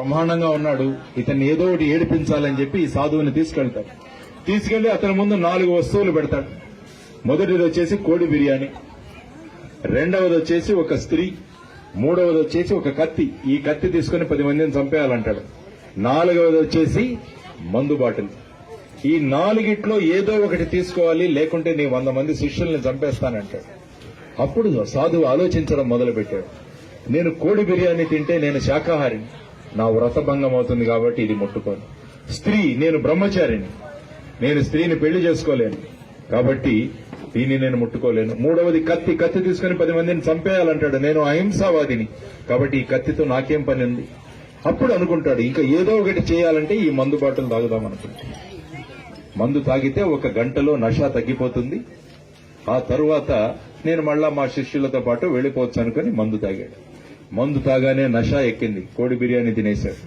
బ్రహ్మాండంగా ఉన్నాడు, ఇతన్ని ఏదో ఒకటి ఏడిపించాలని చెప్పి ఈ సాధువుని తీసుకెళ్తాడు. తీసుకెళ్లి అతని ముందు 4 వస్తువులు పెడతాడు. మొదటిది వచ్చేసి కోడి బిర్యానీ, రెండవది వచ్చేసి ఒక స్త్రీ, మూడవది వచ్చేసి ఒక కత్తి. ఈ కత్తి తీసుకుని 10 మందిని చంపేయాలంటాడు. నాలుగవది వచ్చేసి మందు బాటిల్. ఈ 4గిట్లో ఏదో ఒకటి తీసుకోవాలి, లేకుంటే నీ 100 మంది శిష్యుల్ని చంపేస్తానంటాడు. అప్పుడు సాధువు ఆలోచించడం మొదలుపెట్టాడు. నేను కోడి బిర్యానీ తింటే నేను శాకాహారిని, నా వ్రతభంగం అవుతుంది కాబట్టి ఇది ముట్టుకోను. స్త్రీ, నేను బ్రహ్మచారిని, నేను స్త్రీని పెళ్లి చేసుకోలేను కాబట్టి దీన్ని నేను ముట్టుకోలేను. మూడవది కత్తి, కత్తి తీసుకుని 10 మందిని చంపేయాలంటాడు. నేను అహింసావాదిని కాబట్టి ఈ కత్తితో నాకేం పని ఉంది. అప్పుడు అనుకుంటాడు ఇంకా ఏదో ఒకటి చేయాలంటే ఈ మందు బాటలు తాగుదాం అనుకుంటాడు. మందు తాగితే 1 గంటలో నష తగ్గిపోతుంది. ఆ తరువాత నేను మళ్ళా మా శిష్యులతో పాటు వెళ్లిపోవచ్చు అనుకుని మందు తాగాడు. మందు తాగానే నష ఎక్కింది, కోడి బిర్యానీ తినేశాడు.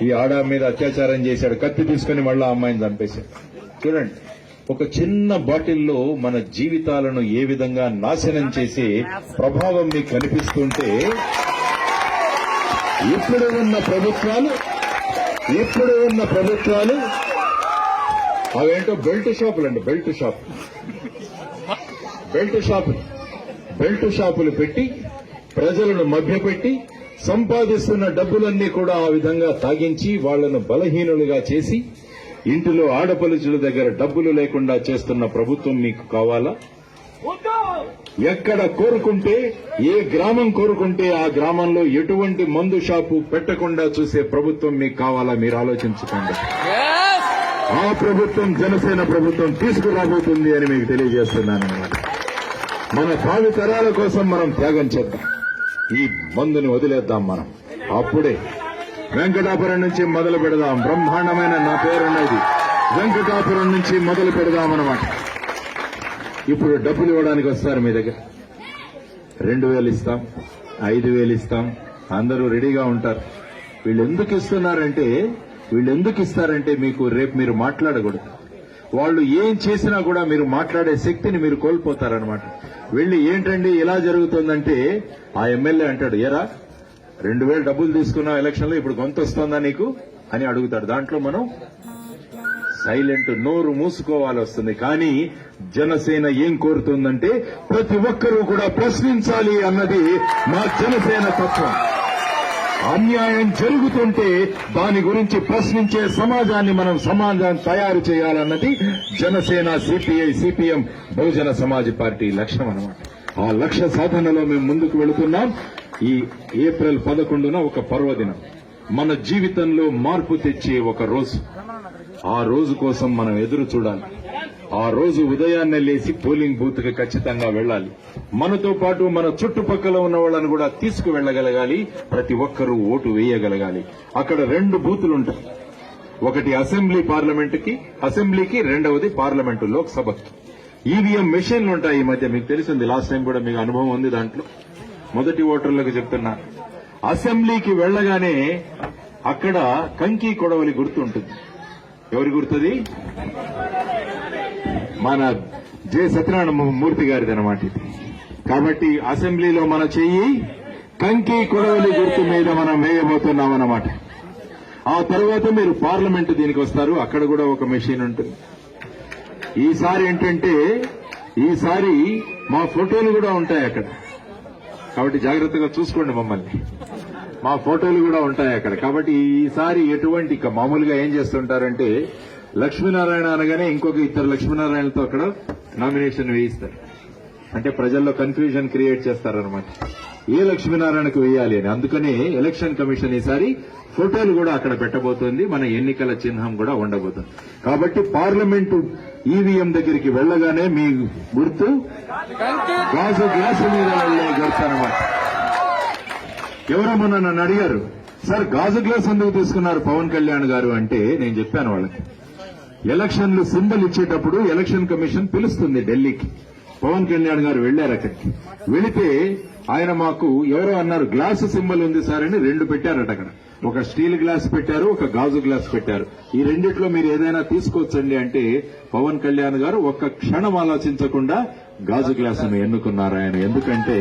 ఈ ఆడ మీద అత్యాచారం చేశాడు, కత్తి తీసుకుని మళ్ళా అమ్మాయిని చంపేశాడు. చూడండి, ఒక చిన్న బాటిల్లో మన జీవితాలను ఏ విధంగా నాశనం చేసే ప్రభావం మీకు కనిపిస్తుంటే ఇప్పుడు ఉన్న ప్రభుత్వాలు అవేంటో బెల్ట్ షాపులండి, బెల్ట్ షాపులు పెట్టి ప్రజలను మభ్యపెట్టి సంపాదిస్తున్న డబ్బులన్నీ కూడా ఆ విధంగా తాగించి వాళ్లను బలహీనులుగా చేసి ఇంటిలో ఆడపడుచుల దగ్గర డబ్బులు లేకుండా చేస్తున్న ప్రభుత్వం మీకు కావాలా? ఎక్కడ కోరుకుంటే, ఏ గ్రామం కోరుకుంటే ఆ గ్రామంలో ఎటువంటి మందు షాపు పెట్టకుండా చూసే ప్రభుత్వం మీకు కావాలా? మీరు ఆలోచించుకోండి. ఆ ప్రభుత్వం జనసేన ప్రభుత్వం తీసుకురాబోతుంది అని మీకు తెలియజేస్తున్నాను. మన భావి తరాల కోసం మనం త్యాగం చేద్దాం, ఈ మందుని వదిలేద్దాం. మనం అప్పుడే వెంకటాపురం నుంచి మొదలు పెడదాం. బ్రహ్మాండమైన నా పేరున్నది, వెంకటాపురం నుంచి మొదలు పెడదామన్నమాట. ఇప్పుడు డబ్బులు ఇవ్వడానికి వస్తారు మీ దగ్గర. 2000 ఇస్తాం, 5000 ఇస్తాం, అందరూ రెడీగా ఉంటారు. వీళ్ళు ఎందుకు ఇస్తారంటే మీకు రేపు మీరు మాట్లాడకూడదు. వాళ్ళు ఏం చేసినా కూడా మీరు మాట్లాడే శక్తిని మీరు కోల్పోతారనమాట. వెళ్లి ఏంటండి ఇలా జరుగుతుందంటే ఆ ఎమ్మెల్యే అంటాడు, ఎరా 2000 డబ్బులు తీసుకున్నావు ఎలక్షన్లో, ఇప్పుడు గొంతు వస్తుందా నీకు అని అడుగుతాడు. దాంట్లో మనం సైలెంట్, నోరు మూసుకోవాలి వస్తుంది. కానీ జనసేన ఏం కోరుతుందంటే ప్రతి ఒక్కరూ కూడా ప్రశ్నించాలి అన్నది మా జనసేన తత్వం. అన్యాయం జరుగుతుంటే దాని గురించి ప్రశ్నించే సమాజాన్ని తయారు చేయాలన్నది Janasena, CPI, CPM, Bahujan Samaj party లక్ష్యం అన్నమాట. ఆ లక్ష్య సాధనలో మేము ముందుకు వెళుతున్నాం. ఈ ఏప్రిల్ 11న ఒక పర్వదినం, మన జీవితంలో మార్పు తెచ్చే ఒక రోజు. ఆ రోజు కోసం మనం ఎదురు చూడాలి. ఆ రోజు ఉదయాన్నే లేచి పోలింగ్ బూత్ కి ఖచ్చితంగా వెళ్లాలి. మనతో పాటు మన చుట్టుపక్కల ఉన్న వాళ్ళని కూడా తీసుకువెళ్లగలగాలి. ప్రతి ఒక్కరూ ఓటు వేయగలగాలి. అక్కడ 2 బూతులుంటాయి. ఒకటి అసెంబ్లీకి, రెండవది పార్లమెంటు, లోక్సభకి. ఈవీఎం మెషిన్లు ఉంటాయి. ఈ మధ్య మీకు తెలిసింది, లాస్ట్ టైం కూడా మీకు అనుభవం ఉంది దాంట్లో. మొదటి ఓటర్లకు చెప్తున్నా, అసెంబ్లీకి వెళ్లగానే అక్కడ కంకి కొడవలి గుర్తుంటుంది. ఎవరి గుర్తుంది? మన జె సత్యనారాయణ మూర్తి గారిది అనమాట ఇది. కాబట్టి అసెంబ్లీలో మన చెయ్యి కంకి కొడవలి గుర్తు మీద మనం వేయబోతున్నాం అన్నమాట. ఆ తర్వాత మీరు పార్లమెంటు దీనికి వస్తారు. అక్కడ కూడా ఒక మెషిన్ ఉంటుంది. ఈసారి ఏంటంటే మా ఫోటోలు కూడా ఉంటాయి అక్కడ. కాబట్టి జాగ్రత్తగా చూసుకోండి మమ్మల్ని. మా ఫోటోలు కూడా ఉంటాయి అక్కడ. కాబట్టి ఈసారి ఎటువంటి మామూలుగా ఏం చేస్తుంటారంటే లక్ష్మీనారాయణ అనగానే ఇంకొక 2 లక్ష్మీనారాయణలతో అక్కడ నామినేషన్ వేయిస్తారు. అంటే ప్రజల్లో కన్ఫ్యూజన్ క్రియేట్ చేస్తారనమాట, ఏ లక్ష్మీనారాయణకు వేయాలి అని. అందుకని ఎలక్షన్ కమిషన్ ఈసారి ఫోటోలు కూడా అక్కడ పెట్టబోతోంది. మన ఎన్నికల చిహ్నం కూడా ఉండబోతుంది. కాబట్టి పార్లమెంటు ఈవీఎం దగ్గరికి వెళ్లగానే మీ గుర్తు గ్లాసు మీద వెళ్లే గుర్తు అనమాట. ఎవరో మొన్న నన్ను అడిగారు, సార్ గాజు గ్లాస్ ఎందుకు తీసుకున్నారు పవన్ కళ్యాణ్ గారు అంటే నేను చెప్పాను వాళ్ళకి, ఎలక్షన్లు సింబల్ ఇచ్చేటప్పుడు ఎలక్షన్ కమిషన్ పిలుస్తుంది ఢిల్లీకి. పవన్ కళ్యాణ్ గారు వెళ్లారు అక్కడికి. వెళితే ఆయన మాకు ఎవరో అన్నారు గ్లాసు సింబల్ ఉంది సార్ అని 2 పెట్టారట అక్కడ. ఒక స్టీల్ గ్లాస్ పెట్టారు, ఒక గాజు గ్లాస్ పెట్టారు. ఈ రెండిట్లో మీరు ఏదైనా తీసుకోవచ్చండి అంటే పవన్ కళ్యాణ్ గారు ఒక్క క్షణం ఆలోచించకుండా గాజు గ్లాసును ఎన్నుకున్నారు ఆయన. ఎందుకంటే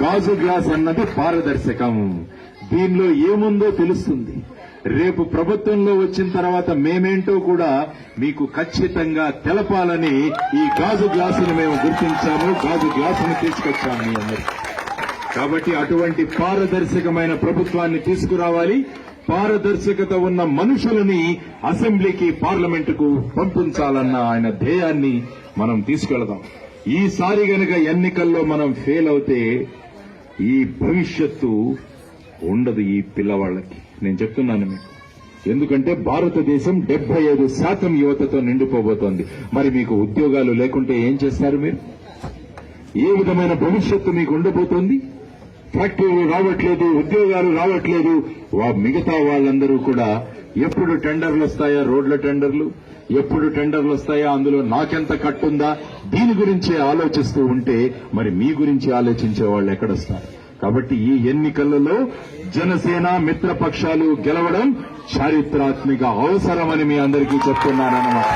గాజు గ్లాస్ అన్నది పారదర్శకం. దీనిలో ఏముందో తెలుస్తుంది. రేపు ప్రభుత్వంలో వచ్చిన తర్వాత మేమేంటో కూడా మీకు ఖచ్చితంగా తెలపాలని ఈ గాజు గ్లాసును మేము గుర్తించాము, గాజు గ్లాసును తీసుకొచ్చాము మీ అందరికీ. కాబట్టి అటువంటి పారదర్శకమైన ప్రభుత్వాన్ని తీసుకురావాలి. పారదర్శకత ఉన్న మనుషులని అసెంబ్లీకి, పార్లమెంటుకు పంపించాలన్న ఆయన ధ్యేయాన్ని మనం తీసుకెళదాం. ఈసారి గనక ఎన్నికల్లో మనం ఫెయిల్ అవుతే ఈ భవిష్యత్తు ఉండదు ఈ పిల్లవాళ్లకి. నేను చెప్తున్నాను మీకు. ఎందుకంటే భారతదేశం 75% యువతతో నిండిపోబోతోంది. మరి మీకు ఉద్యోగాలు లేకుంటే ఏం చేస్తారు మీరు? ఏ విధమైన భవిష్యత్తు మీకు ఉండబోతోంది? ఫ్యాక్టరీలు రావట్లేదు, ఉద్యోగాలు రావట్లేదు. మిగతా వాళ్ళందరూ కూడా ఎప్పుడు టెండర్లు వస్తాయా, రోడ్ల టెండర్లు ఎప్పుడు టెండర్లు వస్తాయా, అందులో నాకెంత కట్టుందా, దీని గురించే ఆలోచిస్తూ ఉంటే మరి మీ గురించి ఆలోచించే వాళ్ళు ఎక్కడొస్తారు? కాబట్టి ఈ ఎన్నికలలో జనసేన మిత్రపక్షాలు గెలవడం చారిత్రాత్మక అవసరమని మీ అందరికీ చెప్తున్నానన్నమాట.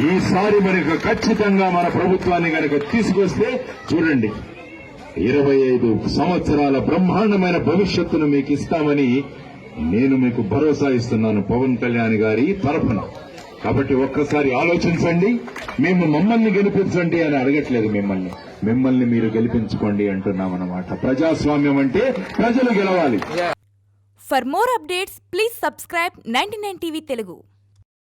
ఈసారి మనకు ఖచ్చితంగా మన ప్రభుత్వాన్ని కనుక తీసుకొస్తే చూడండి, 25 సంవత్సరాల బ్రహ్మాండమైన భవిష్యత్తును మీకు ఇస్తామని నేను మీకు భరోసా ఇస్తున్నాను పవన్ కళ్యాణ్ గారి తరఫున. కాబట్టి ఒక్కసారి ఆలోచించండి. మేము మమ్మల్ని గెలిపించండి అని అడగట్లేదు, మిమ్మల్ని మీరు గెలిపించుకోండి అంటున్నామన్నమాట. ప్రజాస్వామ్యం అంటే ప్రజలు గెలవాలి. For more updates, please subscribe 99 TV Telugu.